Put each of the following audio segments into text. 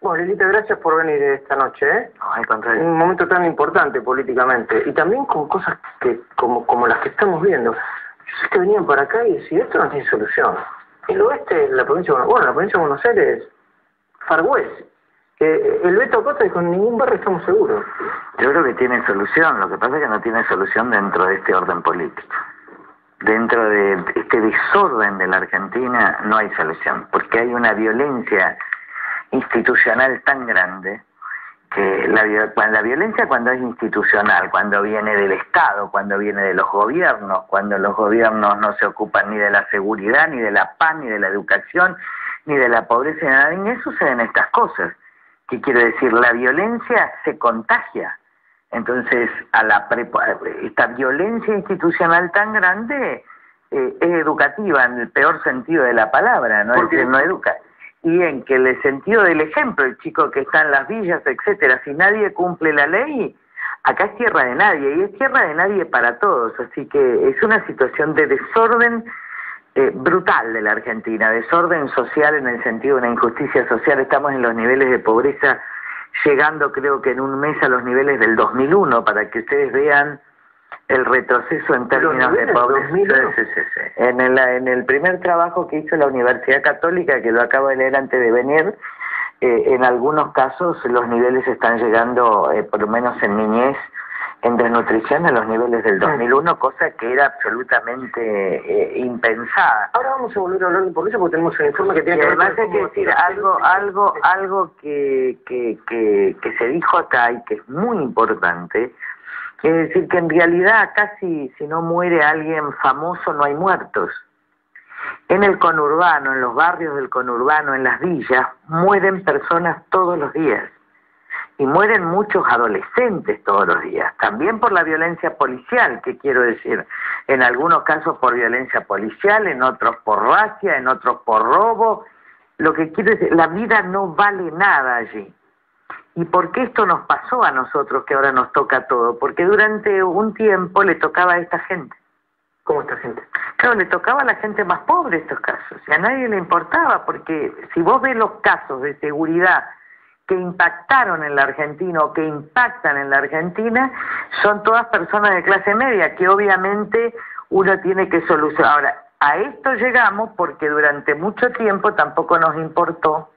Bueno, Lilita, gracias por venir esta noche, ¿eh? No, al contrario. Un momento tan importante políticamente. Y también con cosas que como las que estamos viendo. Yo sé que venían para acá y decían, esto no tiene solución. El oeste, la provincia de Buenos Aires, la provincia de Buenos Aires, Far West. El Beto Acosta dijo, en ningún barrio estamos seguros. Yo creo que tiene solución, lo que pasa es que no tiene solución dentro de este orden político. Dentro de este desorden de la Argentina no hay solución, porque hay una violencia institucional tan grande que la violencia cuando es institucional, cuando viene del Estado, cuando viene de los gobiernos, cuando los gobiernos no se ocupan ni de la seguridad, ni de la paz, ni de la educación, ni de la pobreza, ni de la niñez, suceden estas cosas. ¿Qué quiero decir? La violencia se contagia. Entonces, esta violencia institucional tan grande es educativa en el peor sentido de la palabra, ¿no? Es decir, no educa. Y en que el sentido del ejemplo, el chico que está en las villas, etcétera, si nadie cumple la ley, acá es tierra de nadie, y es tierra de nadie para todos. Así que es una situación de desorden brutal de la Argentina, desorden social en el sentido de una injusticia social. Estamos en los niveles de pobreza llegando creo que en un mes a los niveles del 2001, para que ustedes vean el retroceso en términos de pobreza. Sí. En el primer trabajo que hizo la Universidad Católica, que lo acabo de leer antes de venir, en algunos casos los niveles están llegando, por lo menos en niñez, en desnutrición, a los niveles del 2001, cosa que era absolutamente impensada. Ahora vamos a volver a hablar de pobreza porque tenemos un informe que tiene que ver con... Además hay que decir algo que se dijo acá y que es muy importante, es decir que en realidad casi si no muere alguien famoso no hay muertos. En el conurbano, en los barrios del conurbano, en las villas, mueren personas todos los días. Y mueren muchos adolescentes todos los días, también por la violencia policial, que quiero decir, en algunos casos por violencia policial, en otros por racia, en otros por robo. Lo que quiero decir, la vida no vale nada allí. ¿Y por qué esto nos pasó a nosotros que ahora nos toca todo? Porque durante un tiempo le tocaba a esta gente. ¿Cómo esta gente? Claro, le tocaba a la gente más pobre estos casos, y a nadie le importaba, porque si vos ves los casos de seguridad que impactaron en la Argentina o que impactan en la Argentina, son todas personas de clase media, que obviamente uno tiene que solucionar. Ahora, a esto llegamos porque durante mucho tiempo tampoco nos importó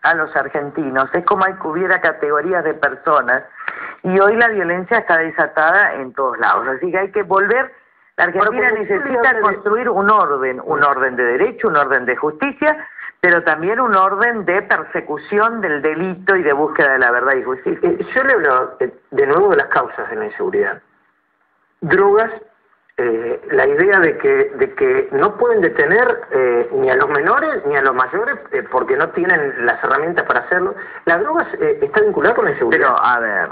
a los argentinos. Es como que hubiera categorías de personas, y hoy la violencia está desatada en todos lados. Así que hay que volver. La Argentina necesita construir un orden de derecho, un orden de justicia, pero también un orden de persecución del delito y de búsqueda de la verdad y justicia. Yo le hablo de nuevo de las causas de la inseguridad. Drogas, la idea de que no pueden detener ni a los menores ni a los mayores porque no tienen las herramientas para hacerlo. ¿La droga está vinculada con la inseguridad? Pero, a ver,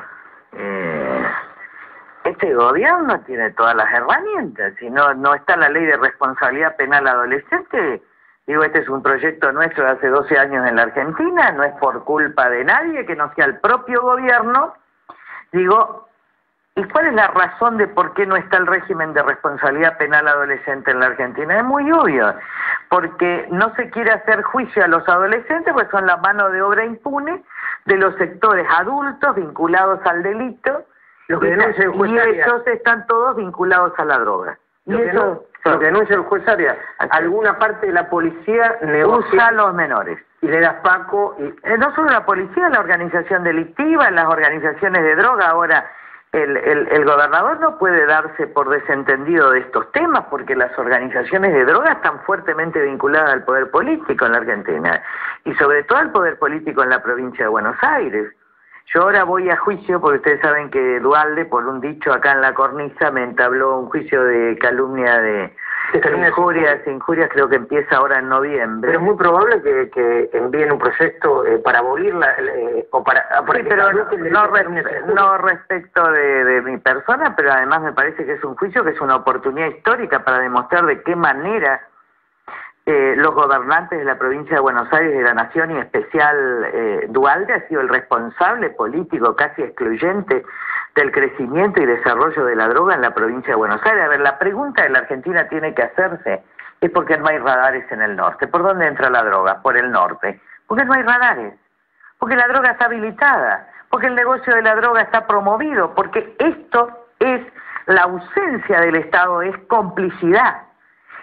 este gobierno tiene todas las herramientas. Si no está la ley de responsabilidad penal adolescente, digo, este es un proyecto nuestro de hace 12 años en la Argentina, no es por culpa de nadie, que no sea el propio gobierno. Digo, ¿y cuál es la razón de por qué no está el régimen de responsabilidad penal adolescente en la Argentina? Es muy obvio, porque no se quiere hacer juicio a los adolescentes, pues son la mano de obra impune de los sectores adultos vinculados al delito, y esos están todos vinculados a la droga. Lo que denuncia el juez Arias, alguna parte de la policía usa a los menores. Y le da Paco. No solo la policía, la organización delictiva, las organizaciones de droga. Ahora, el gobernador no puede darse por desentendido de estos temas, porque las organizaciones de droga están fuertemente vinculadas al poder político en la Argentina, y sobre todo al poder político en la provincia de Buenos Aires. Yo ahora voy a juicio, porque ustedes saben que Duhalde, por un dicho acá en la cornisa, me entabló un juicio de calumnia de injurias, creo que empieza ahora en noviembre. Pero es muy probable que envíen un proyecto para abolirla, o para... Sí, pero no respecto de mi persona, pero además me parece que es un juicio que es una oportunidad histórica para demostrar de qué manera los gobernantes de la provincia de Buenos Aires, de la Nación, y en especial Duhalde, ha sido el responsable político casi excluyente del crecimiento y desarrollo de la droga en la provincia de Buenos Aires. A ver, la pregunta que la Argentina tiene que hacerse es por qué no hay radares en el norte. ¿Por dónde entra la droga? Por el norte. ¿Por qué no hay radares? porque la droga está habilitada, porque el negocio de la droga está promovido, porque esto es la ausencia del Estado, es complicidad,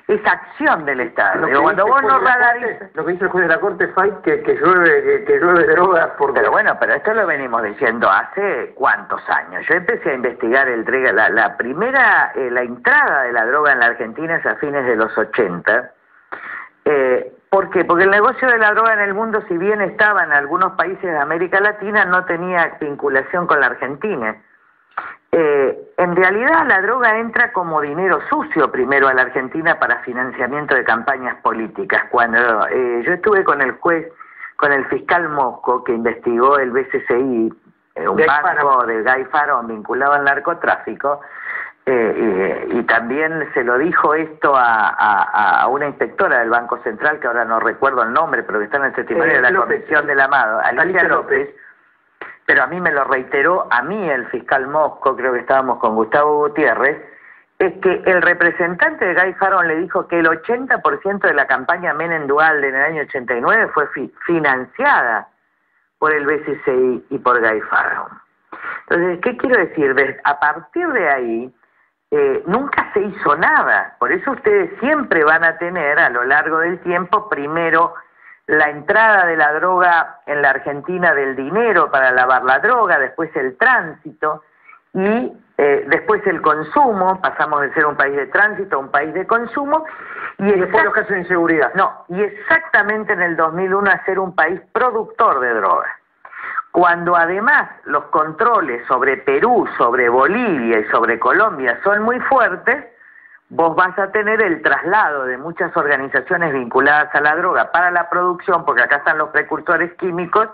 es acción del Estado. Cuando vos no radarizas... Lo que dice el juez de la Corte, Fay, que llueve droga por... Pero bueno, pero esto lo venimos diciendo hace cuántos años. Yo empecé a investigar la primera, la entrada de la droga en la Argentina es a fines de los 80. ¿Por qué? Porque el negocio de la droga en el mundo, si bien estaba en algunos países de América Latina, no tenía vinculación con la Argentina. En realidad la droga entra como dinero sucio primero a la Argentina para financiamiento de campañas políticas. Cuando yo estuve con el juez, con el fiscal Mosco, que investigó el BCCI, un banco de Guy Farón vinculado al narcotráfico, y también se lo dijo esto a una inspectora del Banco Central, que ahora no recuerdo el nombre, pero que está en el testimonio de la Comisión del Amado, Alicia López, pero a mí me lo reiteró, a mí el fiscal Mosco, creo que estábamos con Gustavo Gutiérrez, es que el representante de Guy Farón le dijo que el 80% de la campaña Menem Duhalde en el año 89 fue financiada por el BCCI y por Guy Farón. Entonces, ¿qué quiero decir? A partir de ahí, nunca se hizo nada. Por eso ustedes siempre van a tener a lo largo del tiempo, primero, la entrada de la droga en la Argentina, del dinero para lavar la droga, después el tránsito y después el consumo. Pasamos de ser un país de tránsito a un país de consumo. Y después los casos de inseguridad. No, y exactamente en el 2001 a ser un país productor de droga. Cuando además los controles sobre Perú, sobre Bolivia y sobre Colombia son muy fuertes, vos vas a tener el traslado de muchas organizaciones vinculadas a la droga para la producción, porque acá están los precursores químicos,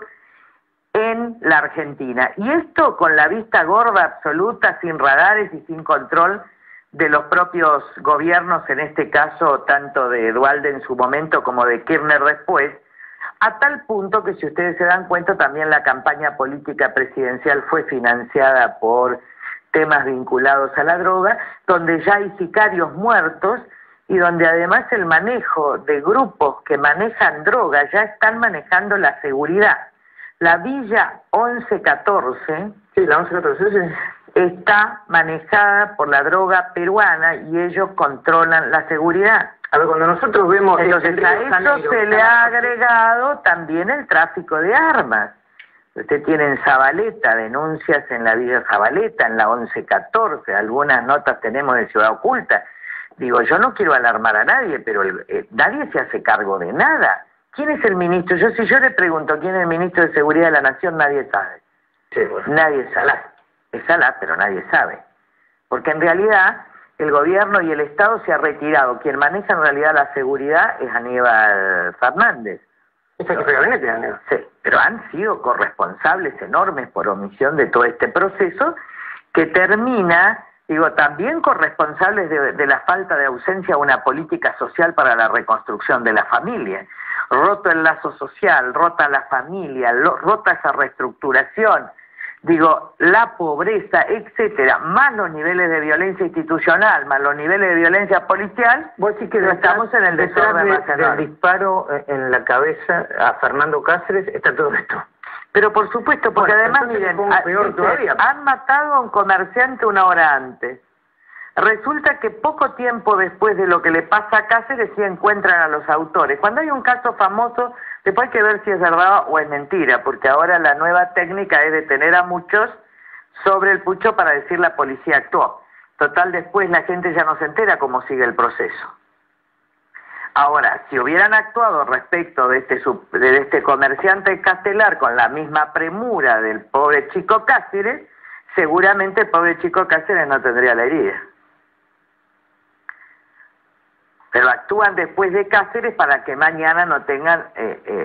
en la Argentina. Y esto con la vista gorda absoluta, sin radares y sin control de los propios gobiernos, en este caso tanto de Duhalde en su momento como de Kirchner después, a tal punto que si ustedes se dan cuenta también la campaña política presidencial fue financiada por temas vinculados a la droga, donde ya hay sicarios muertos y donde además el manejo de grupos que manejan droga ya están manejando la seguridad. La Villa 1114, sí, la 1114 está manejada por la droga peruana y ellos controlan la seguridad. A ver, cuando nosotros vemos... Entonces a eso se le ha agregado también el tráfico de armas. Usted tiene en Zabaleta denuncias en la Villa Zabaleta, en la 1114, algunas notas tenemos de Ciudad Oculta. Digo, yo no quiero alarmar a nadie, pero nadie se hace cargo de nada. ¿Quién es el ministro? Si yo le pregunto quién es el ministro de Seguridad de la Nación, nadie sabe. Sí, bueno. Nadie sabe. Es Salah, pero nadie sabe. Porque en realidad el gobierno y el Estado se ha retirado. Quien maneja en realidad la seguridad es Aníbal Fernández. ¿Es el jefe de gabinete, Aníbal? Sí, pero han sido corresponsables enormes por omisión de todo este proceso que termina, digo, también corresponsables de la falta de ausencia de una política social para la reconstrucción de la familia. Roto el lazo social, rota la familia, rota esa reestructuración, digo, la pobreza, etcétera, más los niveles de violencia institucional, más los niveles de violencia policial, vos sí que estamos en el desorden del disparo en la cabeza a Fernando Cáceres está todo esto. Pero por supuesto, porque bueno, además, miren, peor todavía. Han matado a un comerciante una hora antes. Resulta que poco tiempo después de lo que le pasa a Cáceres sí encuentran a los autores. Cuando hay un caso famoso, después hay que ver si es verdad o es mentira, porque ahora la nueva técnica es detener a muchos sobre el pucho para decir la policía actuó. Total, después la gente ya no se entera cómo sigue el proceso. Ahora, si hubieran actuado respecto de este comerciante castelar con la misma premura del pobre chico Cáceres, seguramente el pobre chico Cáceres no tendría la herida. Pero actúan después de Cáceres para que mañana no tengan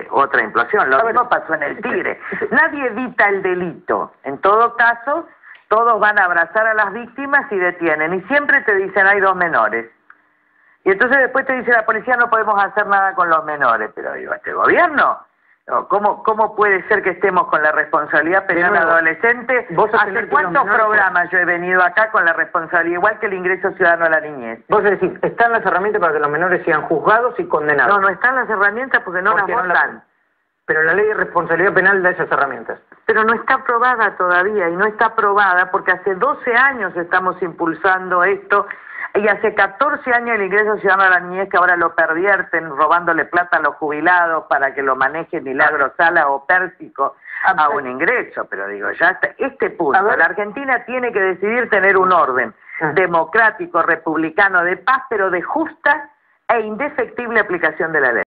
otra implosión. Lo mismo pasó en el Tigre. Nadie evita el delito. En todo caso, todos van a abrazar a las víctimas y detienen. Y siempre te dicen, hay 2 menores. Y entonces después te dice la policía, no podemos hacer nada con los menores. Pero digo, ¿este gobierno? ¿Cómo puede ser que estemos con la responsabilidad penal adolescente? ¿Hace cuántos programas yo he venido acá con la responsabilidad, igual que el ingreso ciudadano a la niñez? Vos decís, están las herramientas para que los menores sean juzgados y condenados. No están las herramientas porque no las votan. Pero la ley de responsabilidad penal da esas herramientas. Pero no está aprobada todavía, y no está aprobada porque hace 12 años estamos impulsando esto, y hace 14 años el ingreso ciudadano a la niñez, que ahora lo pervierten robándole plata a los jubilados para que lo maneje Milagro Sala o Pérsico a un ingreso. Pero digo, ya hasta este punto, la Argentina tiene que decidir tener un orden democrático, republicano, de paz, pero de justa e indefectible aplicación de la ley.